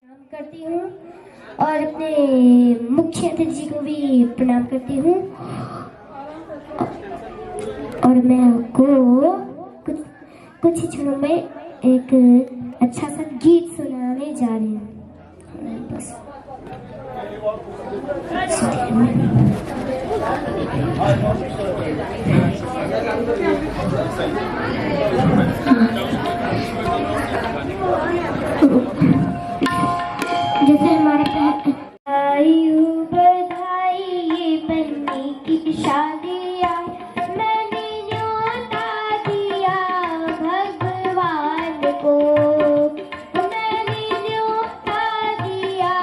प्रणाम करती हूँ और अपने मुख्य अतिथि जी को भी प्रणाम करती हूँ। और मैं आपको कुछ ही क्षणों में एक अच्छा सा गीत सुनाने जा रही हूँ। बस जैसे हमारे आयु बधाई ये बन्नी की शादी आई, मैंने न्योता दिया भगवान को, मैंने न्योता दिया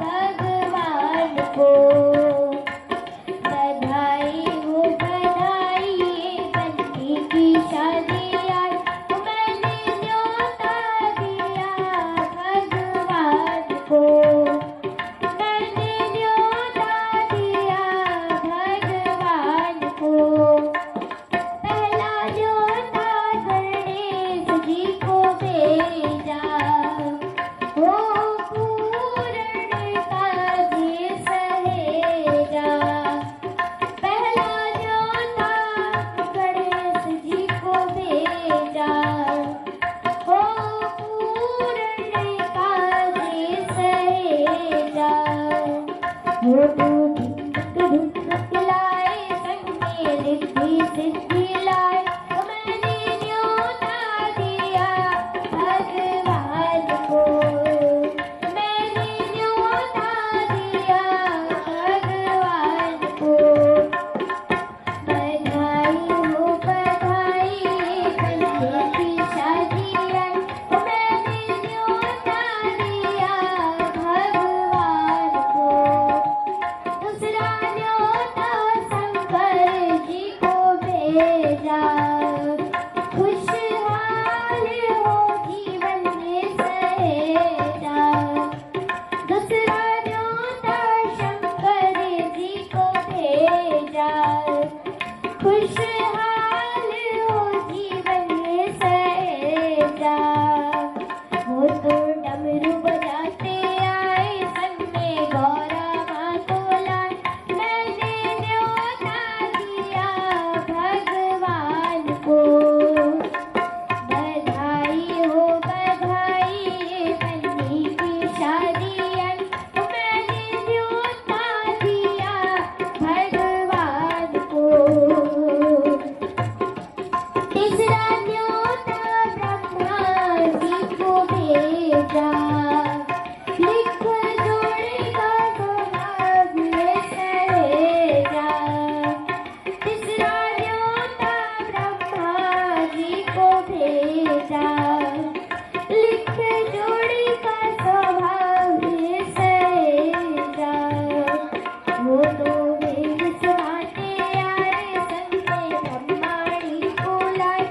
भगवान को। बधाई हो बधाई ये बन्नी की शादी आई, मैंने न्योता दिया भगवान को, मैंने न्योता दिया भगवान को। पहला न्योता गणेश जी को भेजा, वो पूर्ण काव्य सहेजा। पहला न्योता गणेश जी को भेजा, वो पूर्ण काव्य सहेजा। वो ढूंढ लाए संग में रिद्धि सिद्धि लाए, मैंने न्योता दिया भगवान को, मैंने न्योता दिया भगवान को। बधाई हो बधाई बन्नी की शादी आई, मैंने न्योता दिया भगवान को। दूसरा न्योता शंकर जी को भेजा, खुशहाल हो जीवन में सहेजा। दूसरा न्योता शंकर जी को भेजा, खुशहाल हो जीवन में सहेजा। वो तो डमरू बजाते आए संग में गौरा माँ को लाए, मैंने न्योता दिया भगवान को। बधाई हो बधाई ये बन्नी की शादी आई, मैंने न्योता दिया भगवान को। तीसरा न्योता ब्रह्मा जी को भेजा, लिख जोड़ेगा सौभाग्य सहेजा। तीसरा न्योता ब्रह्मा जी को भेजा, लिख जोड़ेगा सौभाग्य सहेजा। वो तो वेद सुनाते आए संग में ब्रह्माणी को लाए,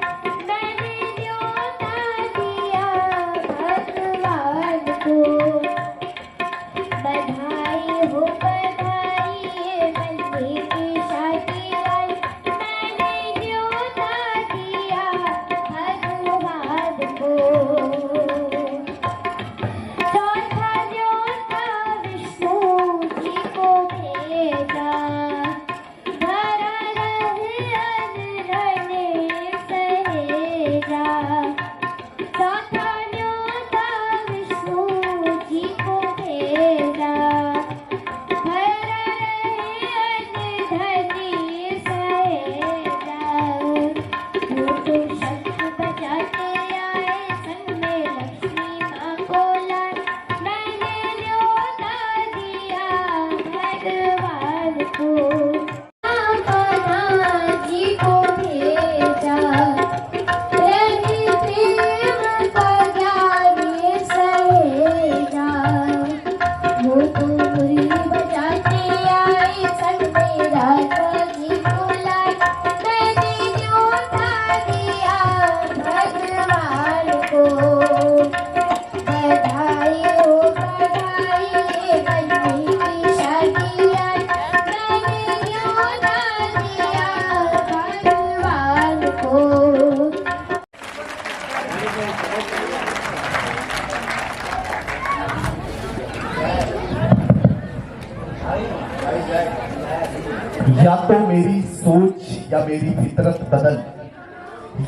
या मेरी फितरत बदल,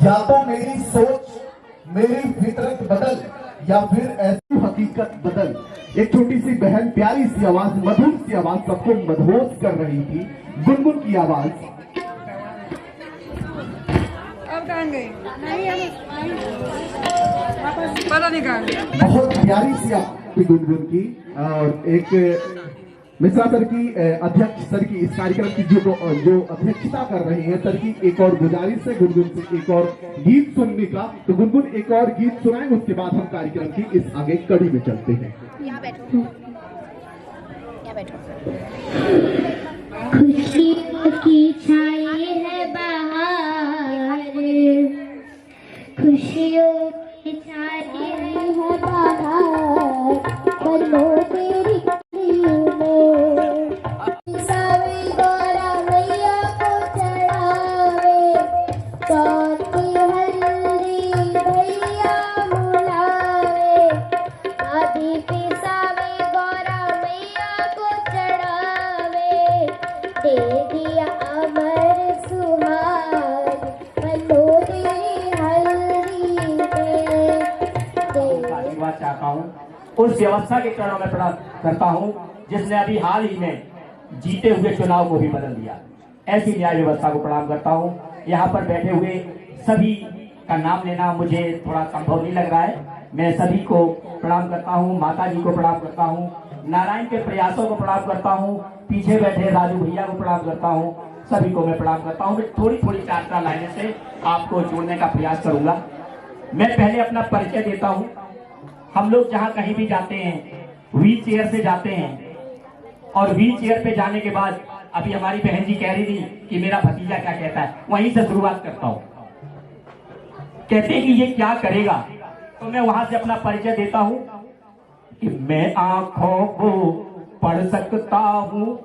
या तो मेरी सोच मेरी फितरत बदल, या फिर ऐसी हकीकत बदल। एक छोटी सी बहन प्यारी सी आवाज, मधुर सी आवाज सबको मदहोश कर रही थी। गुनगुन की आवाज। अब कहाँ गई? नहीं पता नहीं कहाँ गई। बहुत प्यारी सी आवाज गुनगुन की। और एक मिश्रा सर की, अध्यक्ष सर की इस कार्यक्रम की जो अध्यक्षता कर रहे हैं सर की एक और गुजारिश है गुनगुन से एक और गीत सुनने का। तो गुनगुन एक और गीत सुनाएं, उसके बाद हम कार्यक्रम की इस आगे कड़ी में चलते हैं। यहाँ बैठो, यहाँ बैठो। खुशियों की छाई है बाहर, खुशियों की छाई है बाहर, बनो तेरी चाहता हूँ उस व्यवस्था के चरणों में प्रणाम करता हूँ जिसने अभी हाल ही में जीते हुए चुनाव को भी बदल दिया। ऐसी न्याय व्यवस्था को प्रणाम करता हूँ। यहाँ पर बैठे हुए सभी का नाम लेना मुझे थोड़ा संभव नहीं लग रहा है। मैं सभी को प्रणाम करता हूँ, माता जी को प्रणाम करता हूँ, नारायण के प्रयासों को प्रणाम करता हूँ, पीछे बैठे राजू भैया को प्रणाम करता हूँ, सभी को मैं प्रणाम करता हूँ। मैं थोड़ी थोड़ी चार लाइनें से आपको जोड़ने का प्रयास करूंगा। मैं पहले अपना परिचय देता हूँ। हम लोग जहाँ कहीं भी जाते हैं व्हील चेयर से जाते हैं, और व्हील चेयर पे जाने के बाद अभी हमारी बहन जी कह रही थी कि मेरा भतीजा क्या कहता है, वहीं से शुरुआत करता हूँ। कहते हैं कि ये क्या करेगा, तो मैं वहां से अपना परिचय देता हूँ कि मैं आंखों को पढ़ सकता हूँ,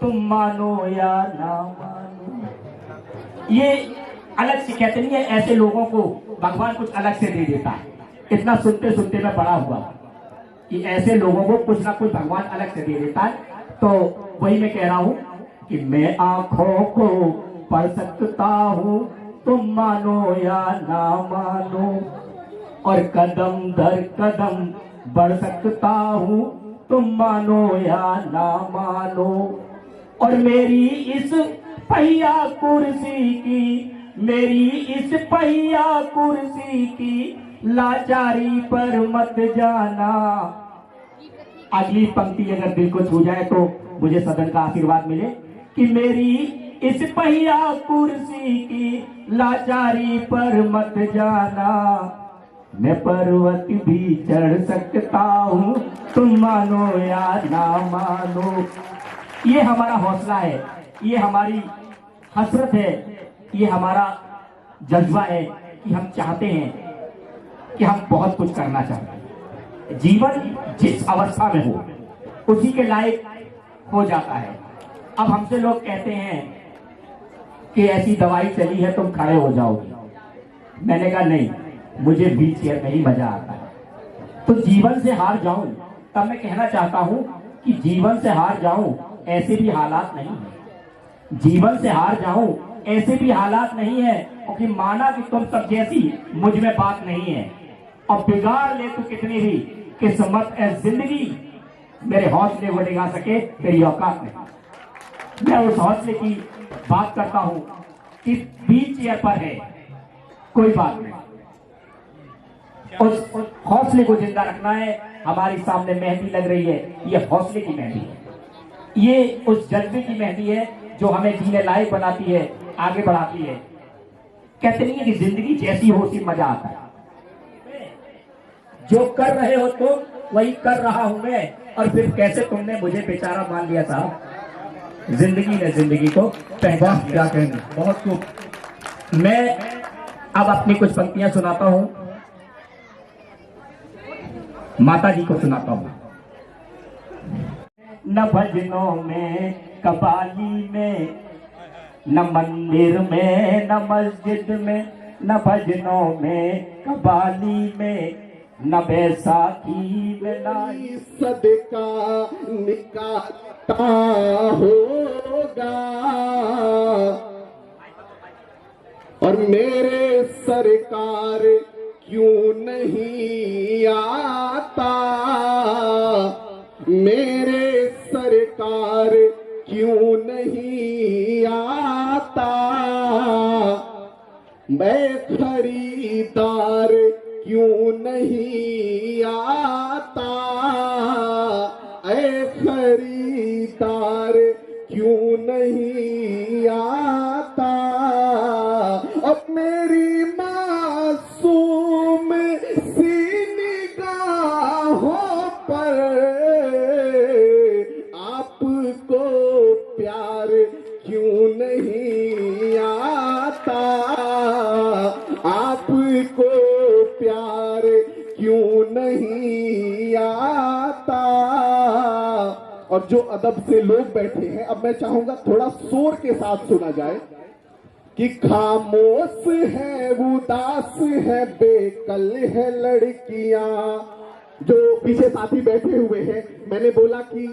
तुम मानो या ना मानो। ये अलग से कहते नहीं है, ऐसे लोगों को भगवान कुछ अलग से दे देता है। इतना सुनते सुनते मैं बड़ा हुआ कि ऐसे लोगों को कुछ ना कुछ भगवान अलग से दे देता है। तो वही मैं कह रहा हूँ कि मैं आंखों को पढ़ सकता हूँ, तुम मानो या ना मानो, और कदम दर कदम बढ़ सकता हूँ, तुम मानो या ना मानो। और मेरी इस पहिया कुर्सी की, मेरी इस पहिया कुर्सी की लाचारी पर मत जाना। अगली पंक्ति अगर दिल को छू जाए तो मुझे सदन का आशीर्वाद मिले कि मेरी इस पहिया कुर्सी की लाचारी पर मत जाना। मैं पर्वत भी चढ़ सकता हूँ, तुम मानो या ना मानो। ये हमारा हौसला है, ये हमारी हसरत है, ये हमारा जज्बा है कि हम चाहते हैं कि हम बहुत कुछ करना चाहते हैं। जीवन जिस अवस्था में हो उसी के लायक हो जाता है। अब हमसे लोग कहते हैं कि ऐसी दवाई चली है तुम खड़े हो जाओगे। मैंने कहा नहीं, मुझे व्हील चेयर में ही मजा आता है। तो जीवन से हार जाऊं तब मैं कहना चाहता हूं कि जीवन से हार जाऊं ऐसे भी हालात नहीं है। जीवन से हार जाऊं ऐसे भी हालात नहीं है, क्योंकि माना कि तुम सब जैसी मुझ में बात नहीं है, और बिगाड़ ले तू कितनी भी किस्मत है जिंदगी, मेरे हौसले को डिगा सके तेरी औकात नहीं। मैं उस हौसले की बात करता हूं कि व्हील चेयर पर है, कोई बात नहीं, उस हौसले को जिंदा रखना है। हमारे सामने मेहंदी लग रही है, ये हौसले की मेहंदी है, ये उस जज्बे की मेहंदी है जो हमें जीने लायक बनाती है, आगे बढ़ाती है। कहते नहीं है कि जिंदगी जैसी हो उसी मजा आता है। जो कर रहे हो तो वही कर रहा हूं मैं, और फिर कैसे तुमने मुझे बेचारा मान लिया साहब। जिंदगी ने जिंदगी को पहचान क्या कहना, बहुत खूब। मैं अब अपनी कुछ पंक्तियां सुनाता हूं, माता जी को सुनाता हूं। न भजनों में, कबाली में, न मंदिर में, न मस्जिद में, न भजनों में, कबाली में, न बैसाखी में, न सदका निकालता होगा। और मेरे सरकार क्यों नहीं आता, मेरे सरकार क्यों नहीं आता, मैं खरीदार क्यों नहीं आता, ऐ खरीदार क्यों नहीं आता। अब मेरी मासूम सी निगाहों पर आपको प्यार क्यों नहीं आता, आपको प्यार क्यों नहीं आता। और जो अदब से लोग बैठे हैं, अब मैं चाहूंगा थोड़ा शोर के साथ सुना जाए कि खामोश है, उदास है, बेकल है लड़कियां। जो पीछे साथी बैठे हुए हैं, मैंने बोला कि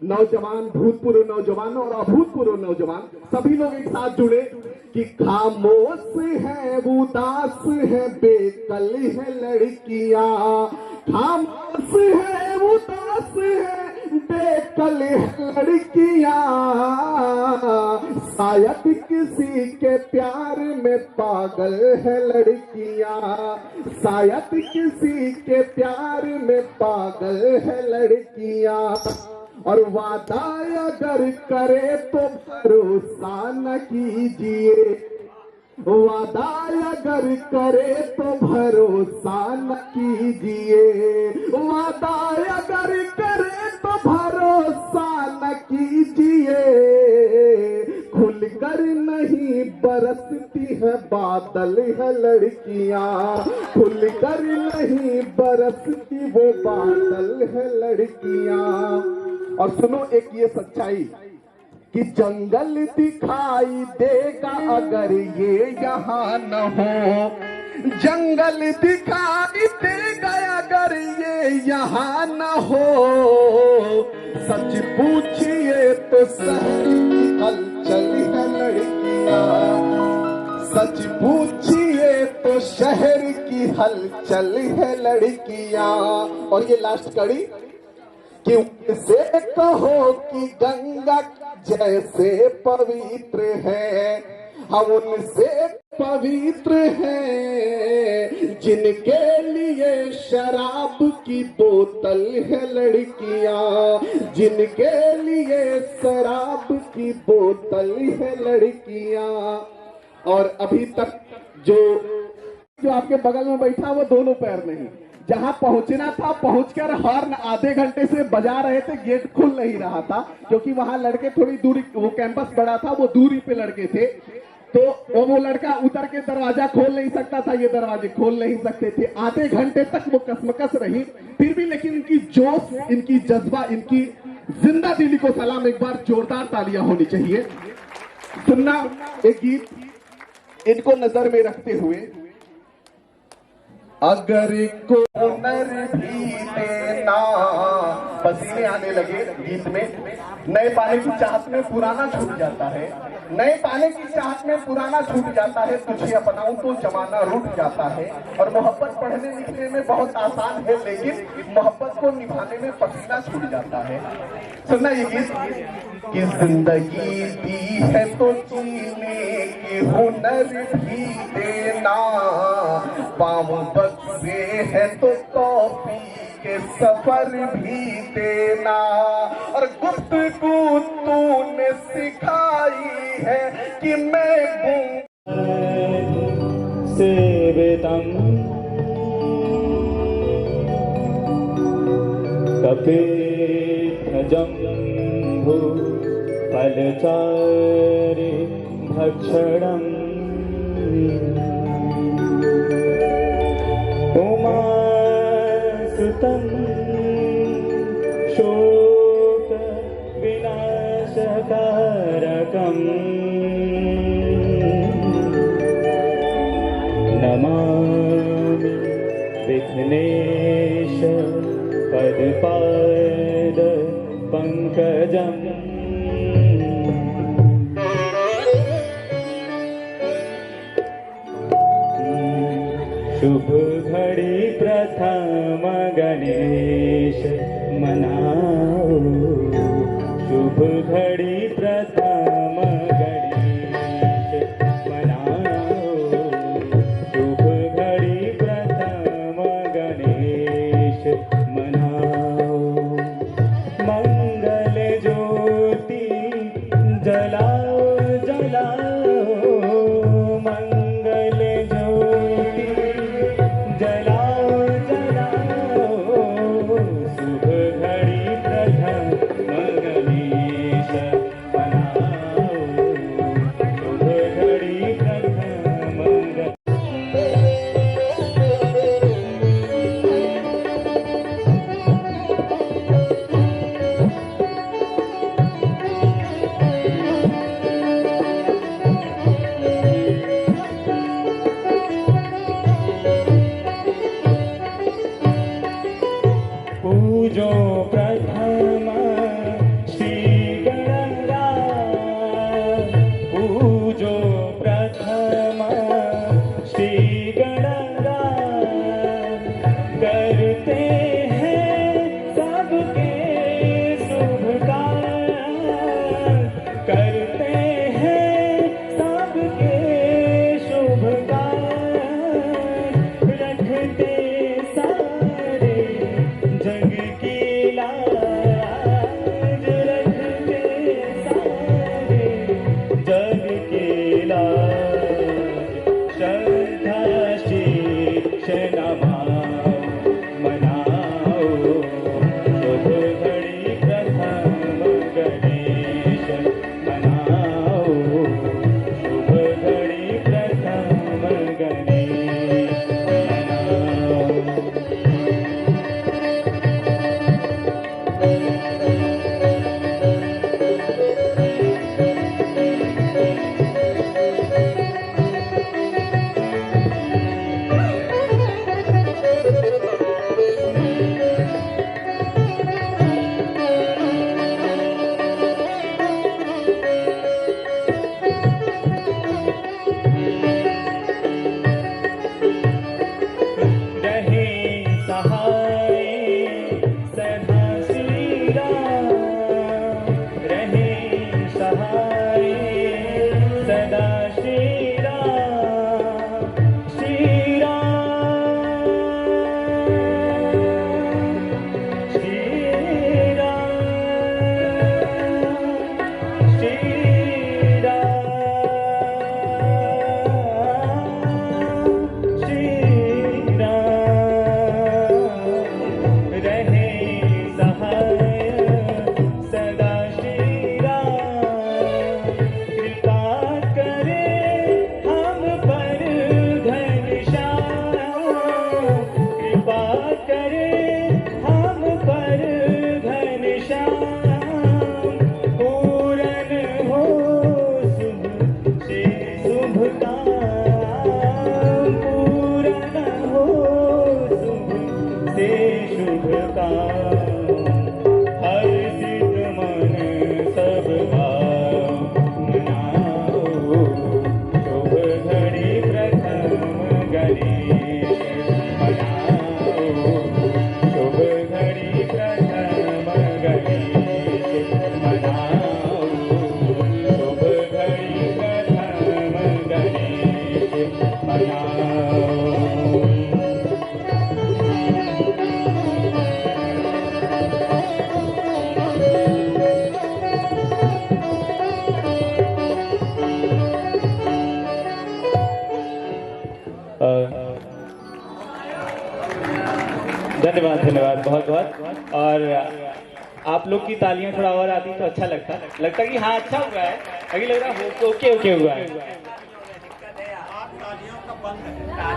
नौजवान, भूतपूर्व नौजवान और अभूतपूर्व नौजवान सभी लोग एक साथ जुड़े कि खामोश है, उदास है, बेकल है लड़कियां, खामोश है, उदास है, बेकल है लड़कियां, शायद किसी के प्यार में पागल है लड़कियां, शायद किसी के प्यार में पागल है लड़कियां। और वादा अगर करे तो भरोसा न कीजिए, वादा अगर करे तो भरोसा न कीजिए, वादा अगर करे तो भरोसा न कीजिए, खुलकर नहीं बरसती है बादल है लड़कियां, खुलकर नहीं बरसती वो बादल है लड़कियां। और सुनो एक ये सच्चाई कि जंगल दिखाई देगा अगर ये यहाँ न हो, जंगल दिखाई देगा अगर ये यहाँ न हो, सच पूछिए तो शहर की हलचल है लड़कियां, सच पूछिए तो शहर की हलचल है लड़कियां। और ये लास्ट कड़ी कि उनसे कहो कि गंगा जैसे पवित्र है, हम उनसे पवित्र हैं जिनके लिए शराब की बोतल है लड़कियां, जिनके लिए शराब की बोतल है लड़कियां। और अभी तक जो आपके बगल में बैठा वो दोनों पैर नहीं, जहां पहुंचना था पहुंचकर हॉर्न आधे घंटे से बजा रहे थे, गेट खुल नहीं रहा था क्योंकि वहां लड़के थोड़ी दूरी, वो कैंपस बड़ा था, वो दूरी पे लड़के थे, तो वो लड़का उतर के दरवाजा खोल नहीं सकता था, ये दरवाजे खोल नहीं सकते थे। आधे घंटे तक वो कसमकस रही, फिर भी लेकिन इनकी जोश, इनकी जज्बा, इनकी जिंदा दिली को सलाम, एक बार जोरदार तालियां होनी चाहिए। सुनना एक गीत इनको नजर में रखते हुए, अगर को नर भी देना, पसीने आने लगे गीत में, नए पाने की चाहत में पुराना छूट जाता है, नए पाने की चाहत में पुराना छूट जाता है, तुझे अपनाऊं तो जमाना रूठ जाता है। और मोहब्बत पढ़ने लिखने में बहुत आसान है, लेकिन मोहब्बत को निभाने में पसीना छूट जाता है। सुनना ये गीत कि जिंदगी दी है तो जीने की हुनर भी देना, पाँव बक्से है तो कॉपी के सफर भी देना, और गुफ्तगू तूने सिखाई है कि मैं सेवितम् कपिध्वजम्भु फलचारि भक्षणम् उमासुतं शोक विनाशकारकम् नमामि विघ्नेश पदपाद पंकजम्। शुभ घड़ी प्रथम गणेश मनाओ, शुभ घड़ी प्रथम गणेश मनाओ, शुभ घड़ी प्रथम गणेश मनाओ। मंगल ज्योति जलाओ जलाओ, मंगल ज्योति जलाओ जलाओ, शुभ घड़ी प्रथम गणेश मनाओ, शुभ घड़ी प्रथम पूजो प्रथम श्री गणराज, पूजो प्रथम श्री गणराज, करते हैं सबके शुभ कार्य, करते हैं सबके शुभ कार्य, रखते सारे जग की लाज, रखते सारे जग की लाज, श्रद्धा शिक्षण मनाओ, शुभ घड़ी प्रथम गणेश मनाओ, शुभ घड़ी प्रथम गणेश मनाओ। रहे सहाय सदा श्री राम, रहे सहाय सदा श्री राम, श्री राम, श्री राम, श्री राम, श्री राम, रहे सहाय सदा श्री राम, कृपा करे हम पर घनश्याम, कृपा करे हम पर घनश्याम, पूरन हो शुभ से शुभ काम, पूरन हो शुभ से शुभ काम, हर्षित मन सब भाव मनाओ, शुभ घड़ी प्रथम गणेश मनाओ, शुभ घड़ी प्रथम गणेश मनाओ, शुभ घड़ी प्रथम गणेश मनाओ। धन्यवाद धन्यवाद बहुत बहुत। और आप लोग की तालियां थोड़ा और आती तो अच्छा लगता कि हाँ अच्छा हुआ है, अभी लग रहा हो ओके ओके हुआ है।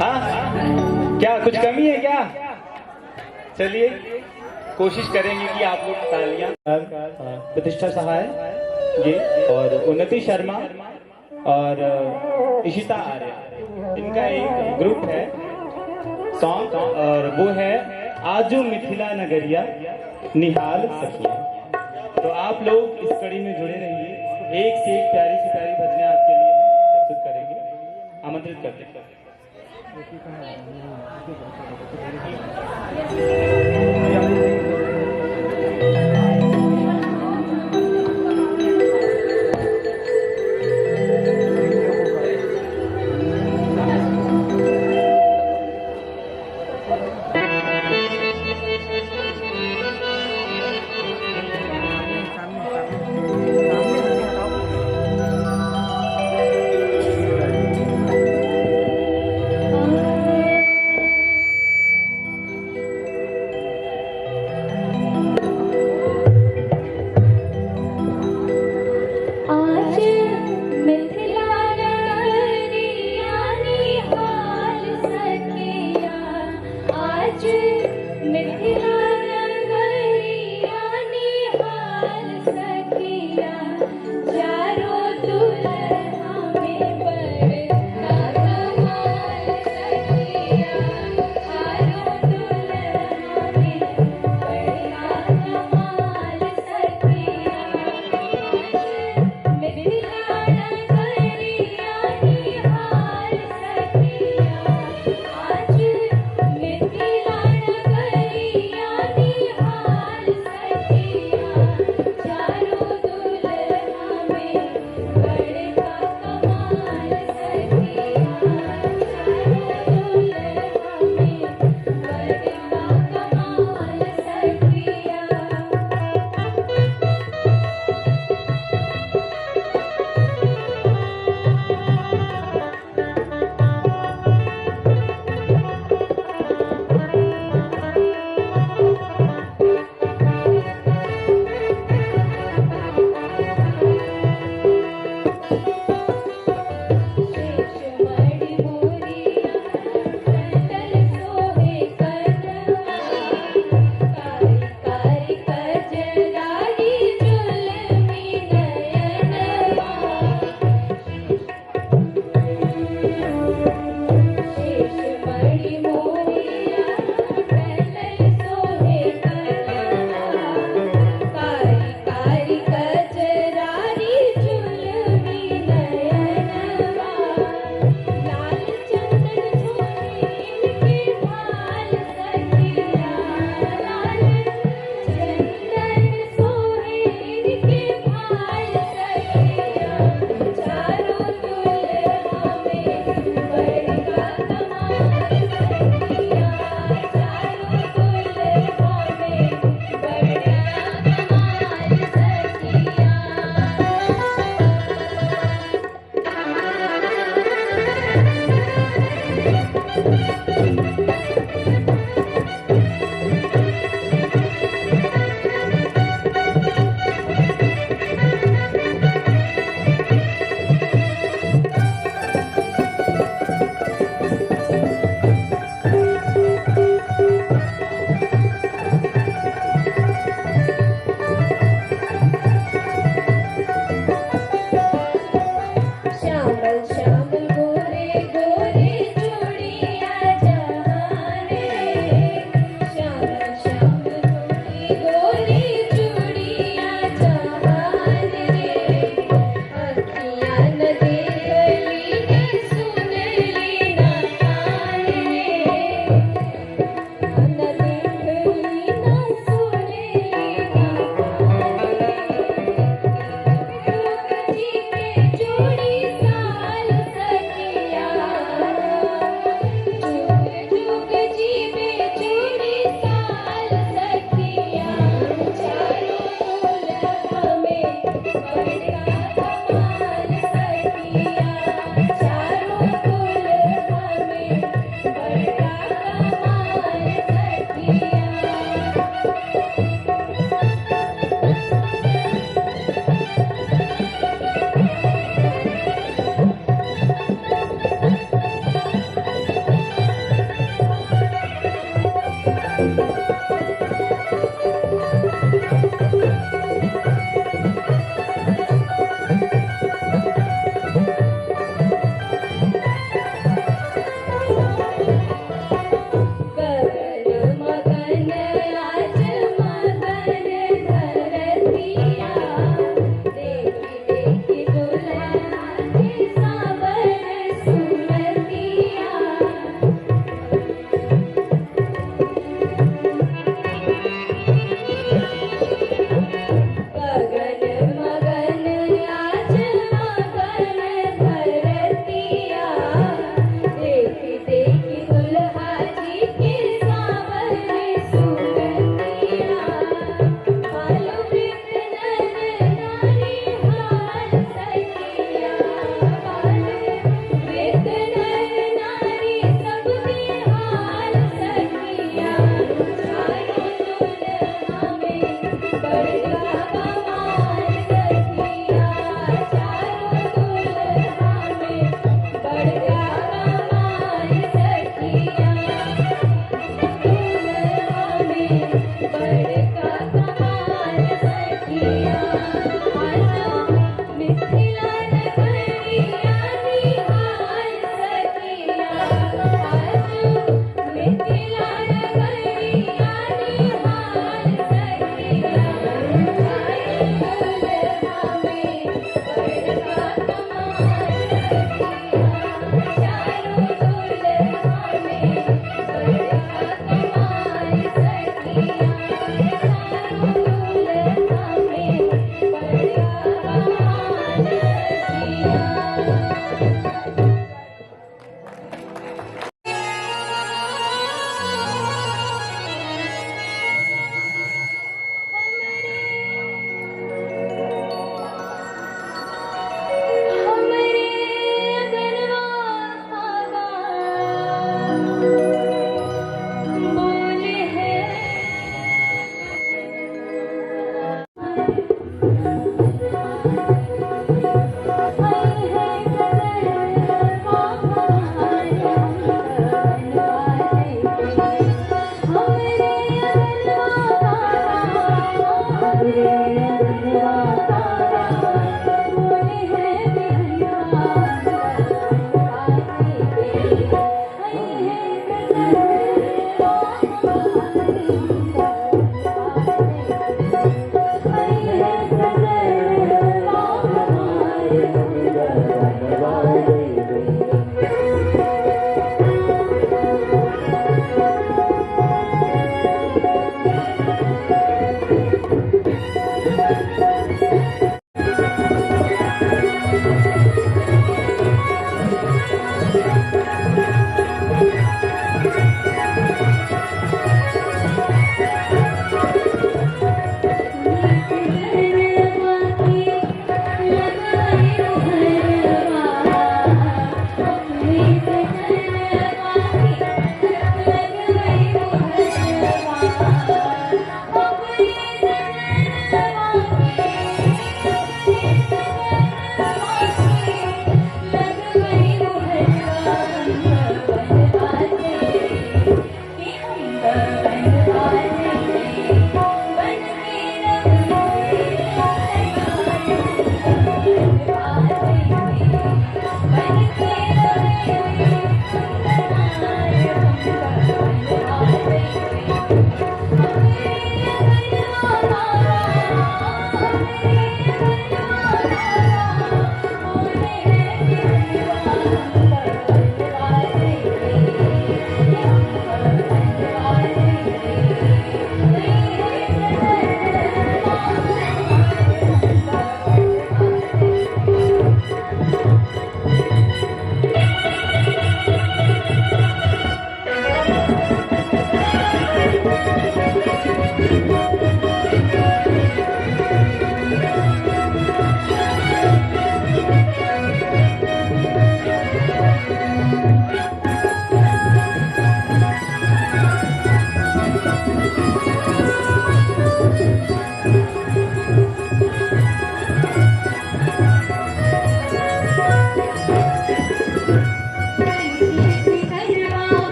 हाँ क्या कुछ कमी है क्या? चलिए कोशिश करेंगे कि आप लोग तालियां। प्रतिष्ठा सहाय जी और उन्नति शर्मा और इशिता आर्य, इनका एक ग्रुप है सॉन्ग और वो है आजो मिथिला नगरिया निहाल सखिया। तो आप लोग इस कड़ी में जुड़े रहिए, एक से एक प्यारी से प्यारी भजनें आपके लिए प्रस्तुत करेंगे, आमंत्रित करते हैं। आज मिथिला नगरिया निहाल सखिया, आज मिथिला नगरिया निहाल सखिया, चारों दुल्हा में बरका कमाल सखिया, चारों दुल्हा में बरका कमाल सखिया। मिथिला नगरिया निहाल सखिया, आज मिथिला नगरिया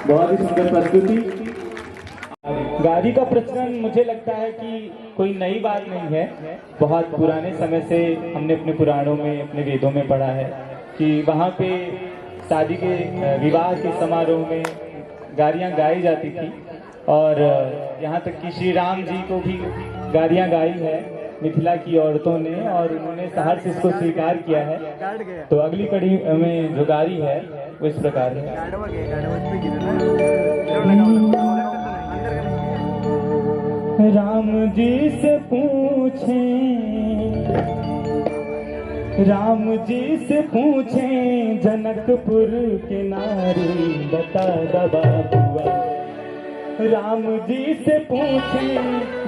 बहुत ही सुंदर प्रस्तुति। गादी का प्रचलन मुझे लगता है कि कोई नई बात नहीं है, बहुत पुराने समय से हमने अपने पुराणों में, अपने वेदों में पढ़ा है कि वहाँ पे शादी के, विवाह के समारोह में गारियाँ गाई जाती थी और यहाँ तक कि श्री राम जी को भी गारियाँ गाई है मिथिला की औरतों ने और उन्होंने सहर्ष इसको स्वीकार किया है। तो अगली कड़ी में जो गारी है वो इस प्रकार है। राम जी से पूछें, राम जी से पूछें जनकपुर के नारी बता दबा बुआ। राम जी से पूछें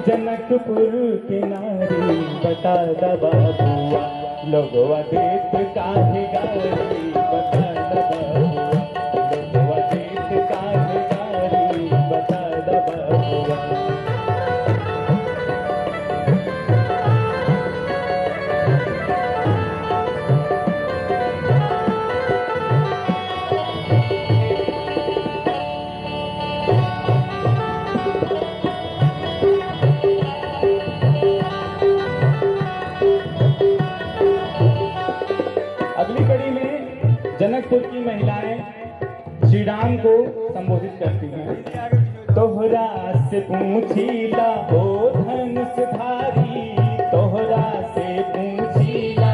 जनकपुर के नारी बता दबा बुआ। लोगवा देत काहे गारी बता दबा बुआ। लोगवा देत काहे गारी बता दबा बुआ। जनकपुर की महिलाएं श्री राम को संबोधित करती हैं। तोहरा से पूछीला ओ धनुषधारी, तोहरा से पूछीला,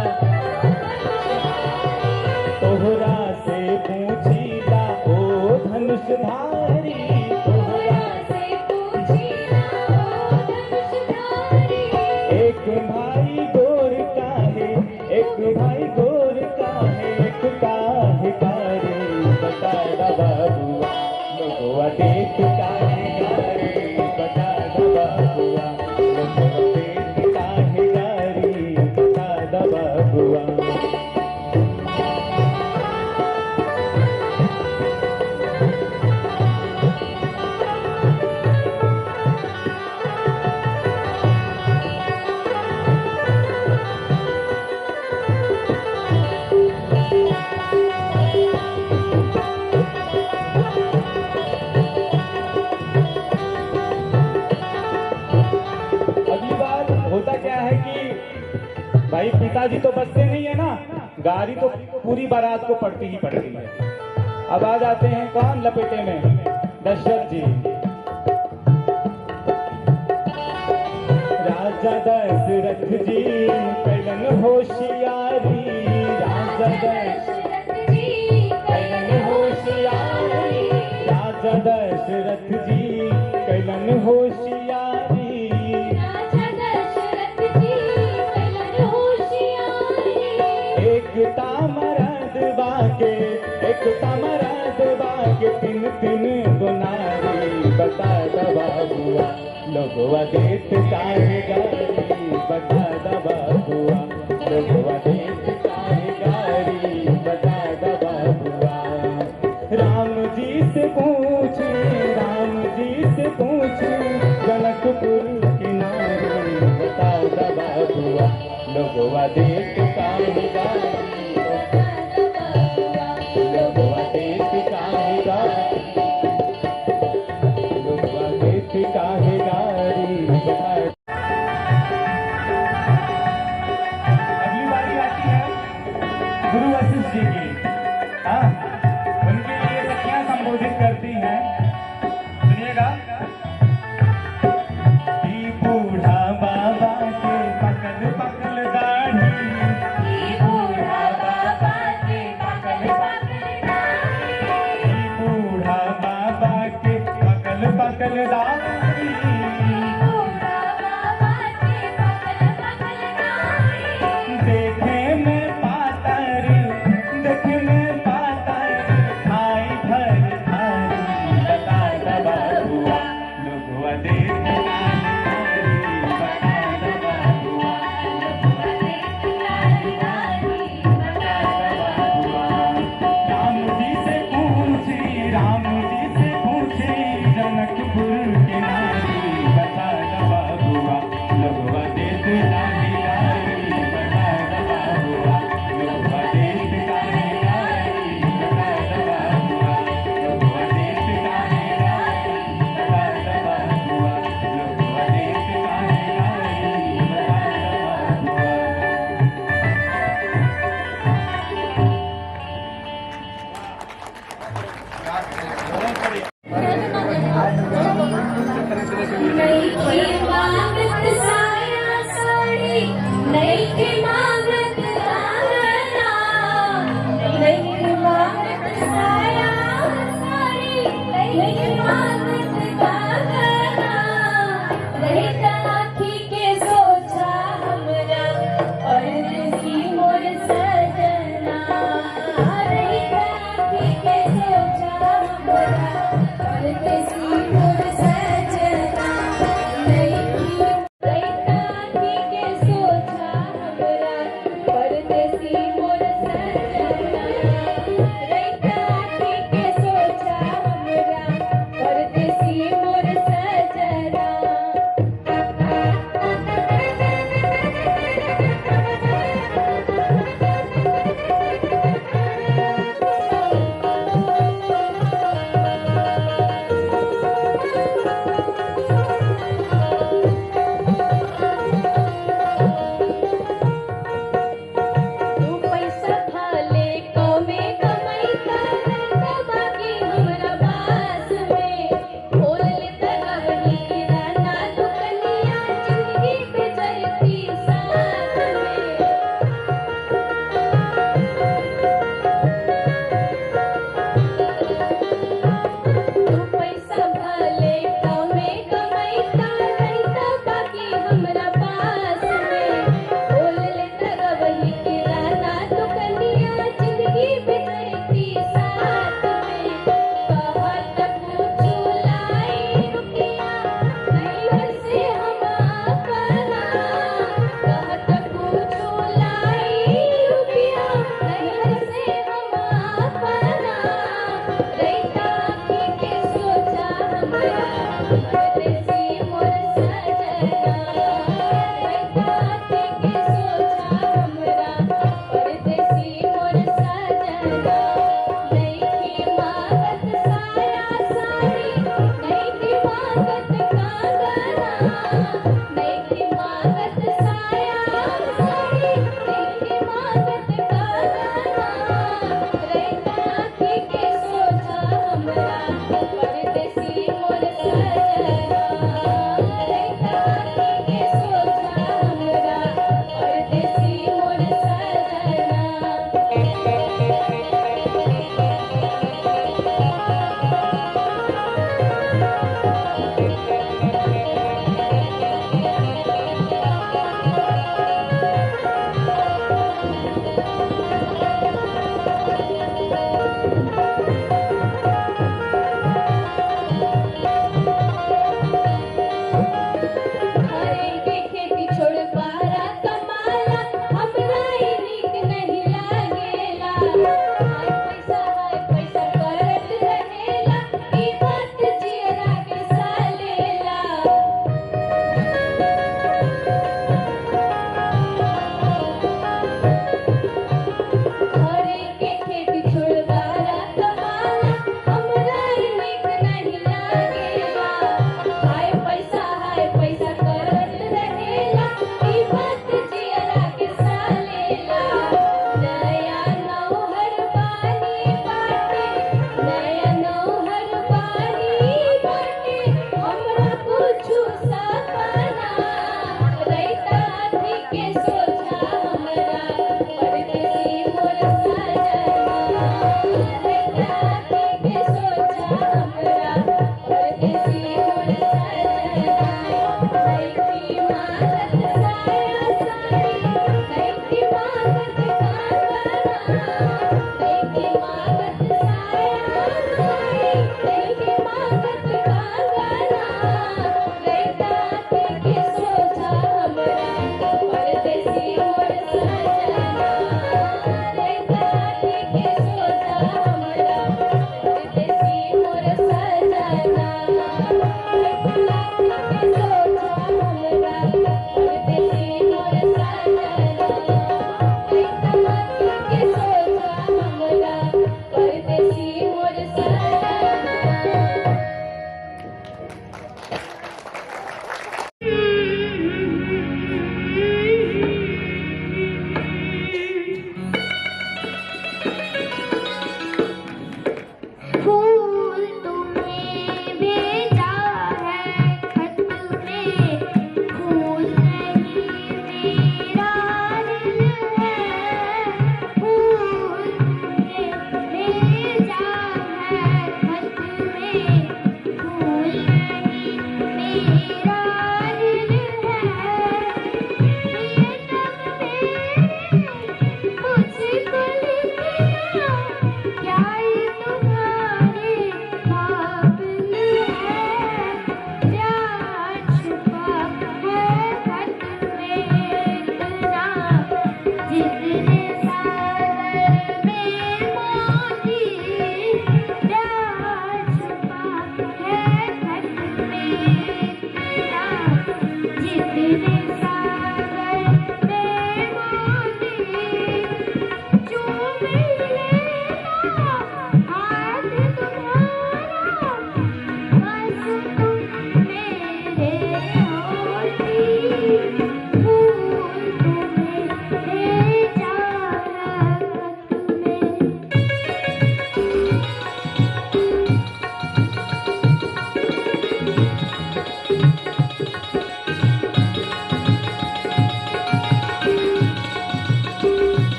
तोहरा से पूछीला ओ धनुषधारी, तोहरा से पूछीला ओ धनुषधारी। एक भाई गोर का है, एक एक भाई गोर का है एक काहे कारी बता दा बाबुआ लोगवा देख काहे कारी बता दा बाबुआ लोगवा देख काहे कारी बता दा बाबुआ। अगली बार होता क्या है कि भाई पिताजी तो बचते नहीं है ना, गाड़ी तो पूरी बारात को पड़ती ही पड़ती है। अब आ जाते हैं कौन लपेटे में, दशरथ जी। राजा दशरथ जी कैलन होशियारी, राजा दशरथ जी कैलन होशियारी, राजा दशरथ जी कैलन होशियारी, एक तामरद बाके एक तामरद बाके तीन तीन दुनारी बता दा बाबुआ लोगवा देख काहे गारी बता दा बाबुआ लोगवा देख काहे गारी बता दा बाबुआ। राम जी से पूछ राम जी से पूछ जनकपुर की नारी बता दा बाबुआ लोगवा देख काहे गारी लोगवा देख काहे गारी लोगवा देख काहे गारी बता। अगली बारी आती है गुरु वशिष्ठ जी की। हाँ, उनके लिए सखियां संबोधित करती हैं, सुनिएगा। बूढ़ा बाबा के पकड़ पकड़ दाढ़ी, बूढ़ा बाबा के पकड़ पकड़ दाढ़ी, बूढ़ा बाबा के पकड़ पकड़ दाढ़ी, बूढ़ा बाबा के पकड़ पकड़ दाढ़ी। देखे में पातर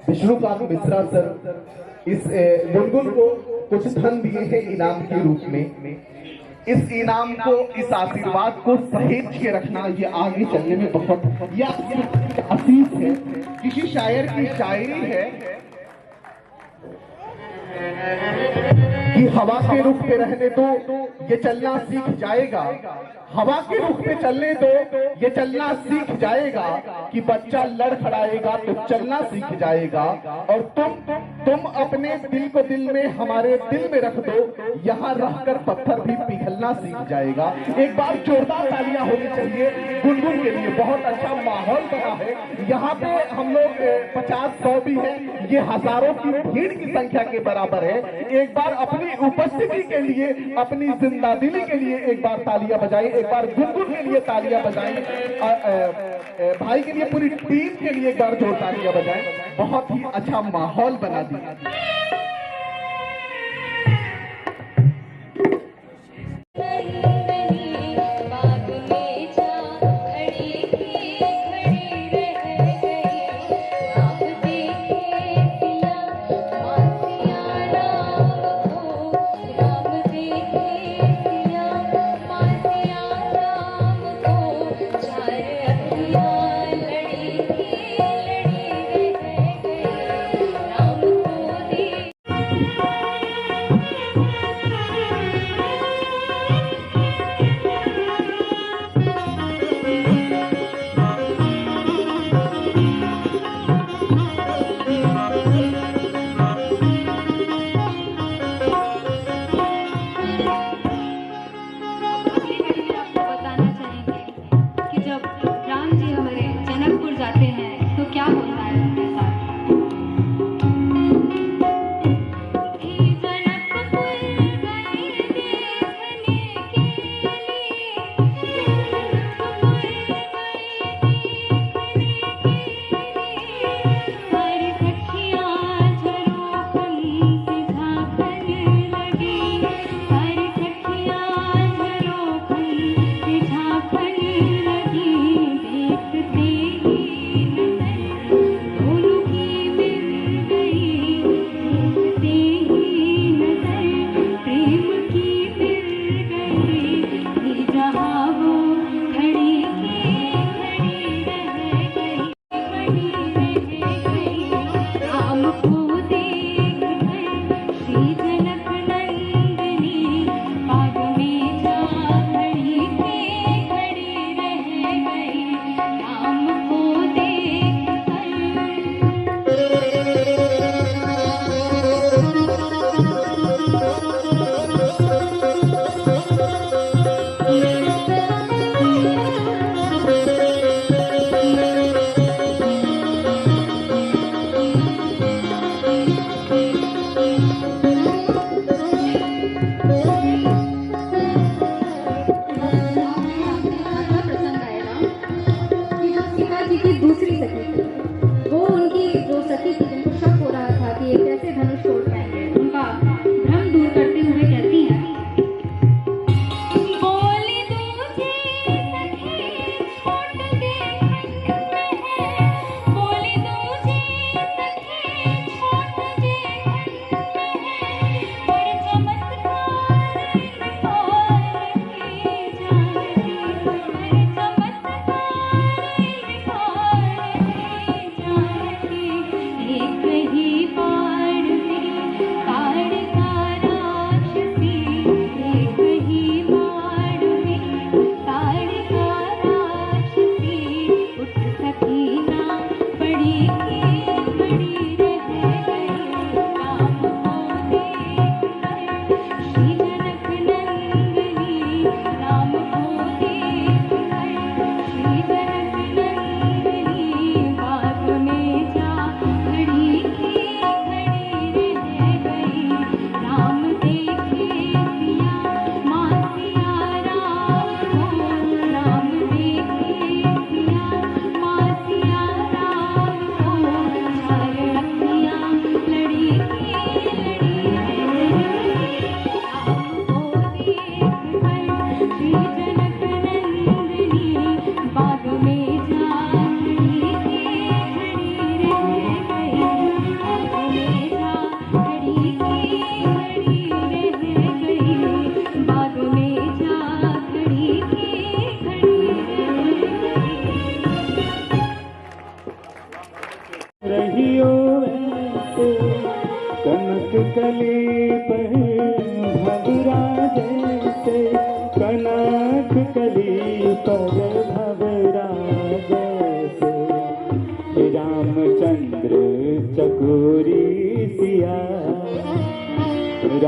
विष्णुकांत मिश्रा सर इस गुनगुन को कुछ धन दिए हैं इनाम के रूप में। इस इनाम को, इस आशीर्वाद को सहेज के रखना, ये आगे चलने में बहुत असीस है। किसी शायर की शायरी है कि हवा के रुख पे रहने दो ये चलना सीख जाएगा, हवा के रुख पे चलने दो ये चलना सीख जाएगा, कि बच्चा लड़खड़ाएगा तो चलना सीख जाएगा, और तुम अपने दिल को दिल में, हमारे दिल में रख दो, यहाँ रहकर पत्थर भी पिघलना सीख जाएगा। एक बार जोरदार तालियां होनी चाहिए गुनगुन के लिए। बहुत अच्छा माहौल बना है यहाँ पे। हम लोग 50-100 भी है, ये हजारों की भीड़ की संख्या के बराबर है। एक बार अपनी उपस्थिति के लिए, अपनी जिंदा दिली के लिए एक बार तालियां बजाएं, एक बार गुनगुन के लिए तालियां बजाएं, भाई के लिए, पूरी टीम के लिए एक बार जोर तालियां बजाएं। बहुत ही अच्छा माहौल बना दिया।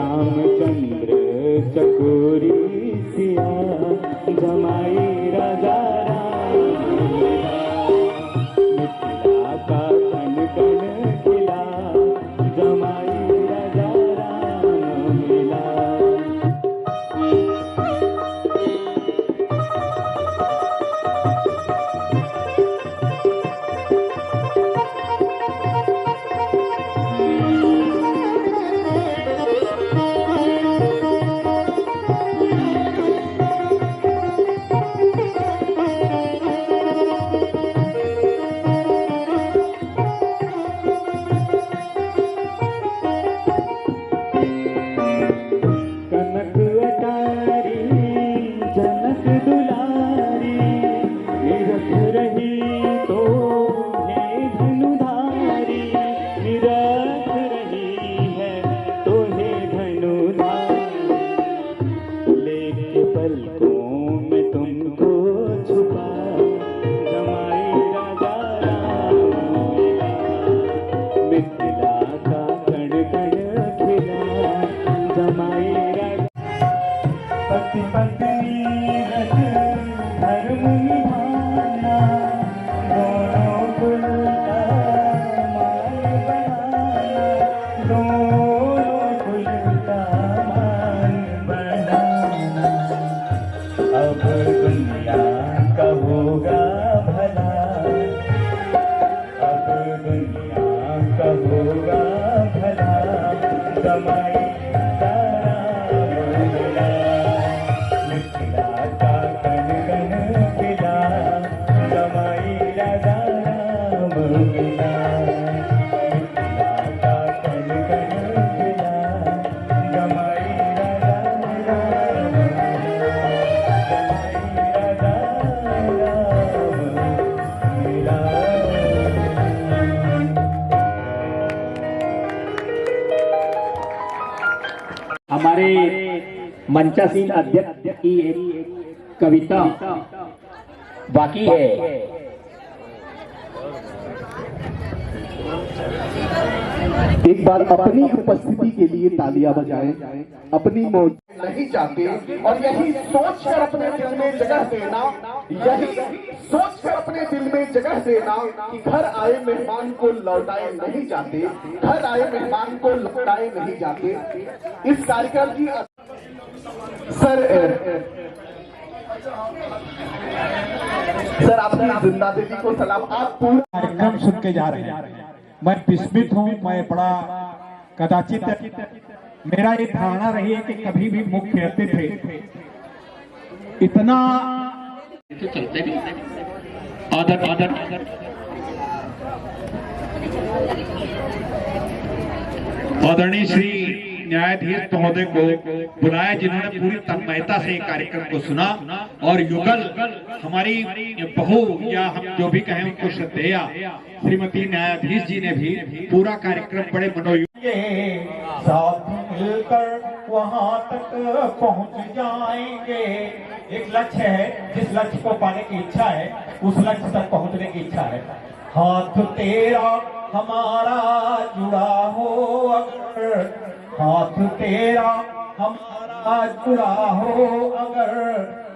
रामचंद्र चकोरी सिया जमाई राजा राम मिथिला का कण कण खिला जमाई राजा राम मिला। कनक अटारी जनक दुलारी निरख रही तो है धनुधारी निरख रही है तो है धनुधारी लेके पलकों में तुमको छुपा जमाई राजा राम मिथिला का कण कण खिला जमाई राजा। पति पत्नी रख धर्म निभाना दोनों कुलता मान बनाना दोनों कुलता मान बनाना। अब दुनिया का होगा भला अब दुनिया का होगा भला जमाई तारा मिला मिथिला का कण कण खिला जमाई राजा राम मिला मिथिला का कण कण खिला जमाई राजा राम जमाई राजा राम मिला। हमारे मंचासीन अध्यक्ष की एक कविता बाकी है। एक बार अपनी उपस्थिति के लिए तालियां बजाएं, अपनी मौज नहीं चाहते और यही सोचकर अपने दिल में जगह देना, यही सोचकर अपने दिल में जगह देना कि घर आए मेहमान को लौटाए नहीं जाते, घर आए मेहमान को लौटाए नहीं जाते। इस कार्यक्रम की सर आपने जिंदा देवी को सलाम। आप पूरा कार्यक्रम सुन के जा रहे हैं। मैं विस्मित हूँ, मैं बड़ा कदाचित मेरा ये धारणा रही है कि कभी भी मुख्य अतिथि इतना चलते भी आदर आदर आदरणीय श्री न्यायाधीश महोदय को बुलाया, जिन्होंने पूरी तन्मयता से कार्यक्रम को सुना और युगल हमारी बहू या हम जो भी कहें उनको श्रद्धेया श्रीमती न्यायाधीश जी ने भी पूरा कार्यक्रम बड़े मनोयुक्त साथ मिलकर वहां तक पहुंच जाएंगे। एक लक्ष्य है, जिस लक्ष्य को पाने की इच्छा है उस लक्ष्य तक पहुंचने की इच्छा है। हाथ तेरा हमारा जुड़ा हो अगर, हाथ तेरा हमारा जुड़ा हो अगर,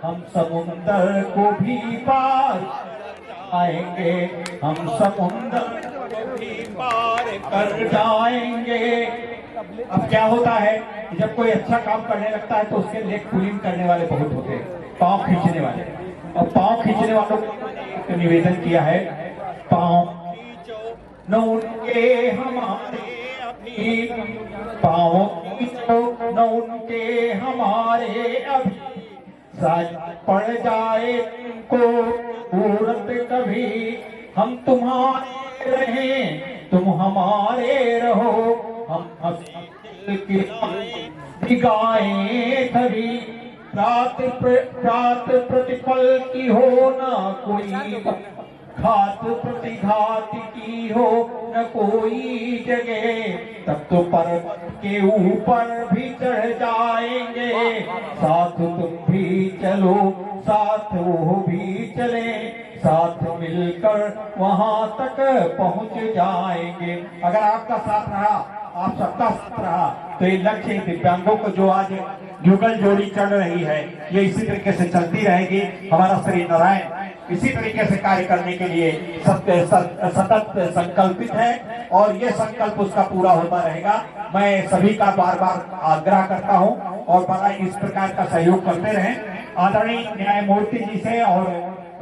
हम समुंदर को भी पार आएंगे, हम समुंदर को भी पार कर जाएंगे। अब क्या होता है, जब कोई अच्छा काम करने लगता है तो उसके लेग पुलिंग करने वाले बहुत होते हैं, पांव खींचने वाले। और पांव खींचने वालों को निवेदन किया है, पांव खींचो न उनके हमारे अभी, पांव खींचो न उनके हमारे अभी, साज पड़ जाए तुमको सूरत कभी, हम तुम्हारे रहें तुम हमारे रहो, हम हंसी दिल की गाएं तभी, रात प्रतिपल की हो ना कोई, घात प्रतिघात की हो न कोई जगह, तब तो पर्वत के ऊपर भी चढ़ जाएंगे, साथ तुम भी चलो साथ वो भी चले, साथ मिलकर वहां तक पहुंच जाएंगे। अगर आपका साथ रहा आप सबका साथ रहा तो ये लक्ष्य दिव्यांगों को जो आज युगल जोड़ी चढ़ रही है ये इसी तरीके से चलती रहेगी। हमारा श्री नारायण इसी तरीके से कार्य करने के लिए सतत संकल्पित है और ये संकल्प उसका पूरा होता रहेगा। मैं सभी का बार बार आग्रह करता हूं और बड़ा इस प्रकार का सहयोग करते रहें। आदरणीय न्यायमूर्ति जी से और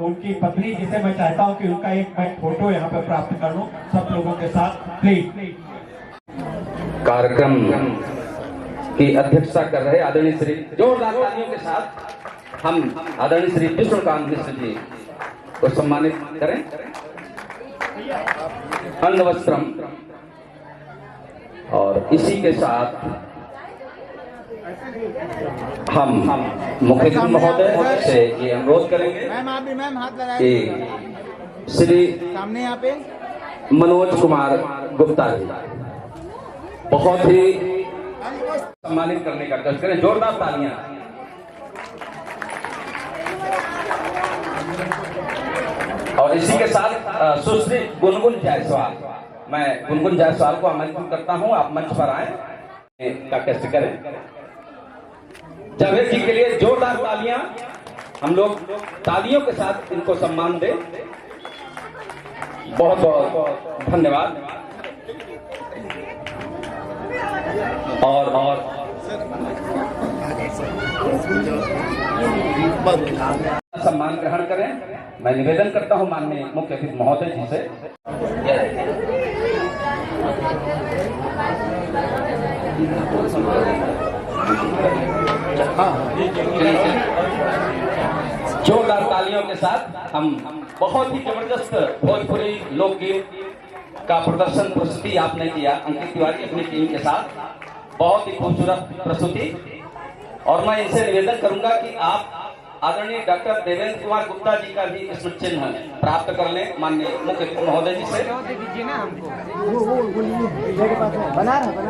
उनकी पत्नी जी से मैं चाहता हूं कि उनका एक मैं फोटो यहाँ पे प्राप्त कर लूं सब लोगों के साथ प्लीज। कार्यक्रम की अध्यक्षता कर रहे आदरणीय श्री, जोरदार तालियों के साथ हम आदरणीय श्री विष्णुकांत मिश्र जी को सम्मानित करें। अन्न वस्त्रम, और इसी के साथ हम मुख्यमंत्री महोदय से ये अनुरोध करेंगे कि श्री सामने यहाँ पे मनोज कुमार गुप्ता जी बहुत ही सम्मानित करने का कष्ट करें। जोरदार तालियां। और इसी के साथ सुश्री गुनगुन जायसवाल, मैं गुनगुन जायसवाल को आमंत्रित करता हूं, आप मंच पर आए का कष्ट करें। जावेद जी के लिए जोरदार तालियां। हम लोग तालियों के साथ इनको सम्मान दें। बहुत बहुत धन्यवाद। और सम्मान ग्रहण करें। मैं निवेदन करता हूं माननीय मुख्य अतिथि महोदय जी से। जोरदार तालियों के साथ हम बहुत ही जबरदस्त भोजपुरी लोकगीत का प्रस्तुति आपने किया अंकित तिवारी अपनी टीम के साथ, बहुत ही खूबसूरत प्रस्तुति। और मैं इनसे निवेदन करूंगा कि आप आदरणीय डॉक्टर देवेंद्र कुमार गुप्ता जी का भी स्मृति चिन्ह प्राप्त कर लें माननीय मुख्य महोदय जी से।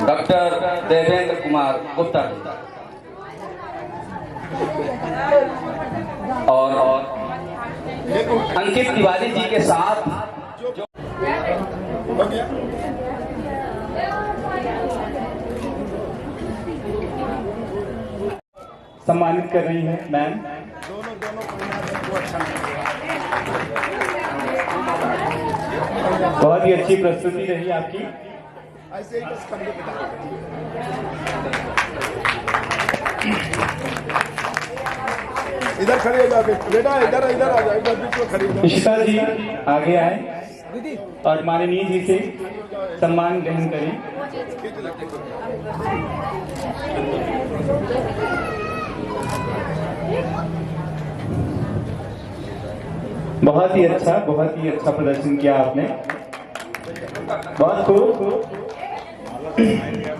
डॉक्टर देवेंद्र कुमार गुप्ता जी और अंकित तिवारी जी के साथ सम्मानित कर रही है मैम। बहुत ही अच्छी प्रस्तुति रही आपकी। इधर खड़े हो जाओ बेटा, इधर इधर आ जाओ, इधर बीच में खड़े हो जाओ। इशिता जी आगे आए और माननीय जी से सम्मान ग्रहण करें। बहुत ही अच्छा प्रदर्शन किया आपने, बहुत खूब।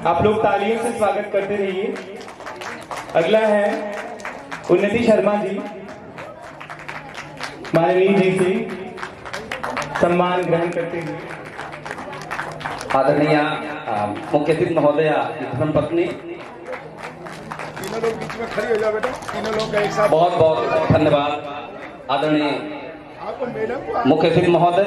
आप लोग तालियों से स्वागत करते रहिए। अगला है उन्नति शर्मा जी, माननीय जी से सम्मान ग्रहण करते हुए। आदरणीय मुख्य अतिथि महोदया धर्मपत्नी, तीनों लोग बीच में खड़ी हो जाओ बेटा, तीनों लोग एक साथ। बहुत बहुत धन्यवाद आदरणीय मुख्य अतिथि महोदय।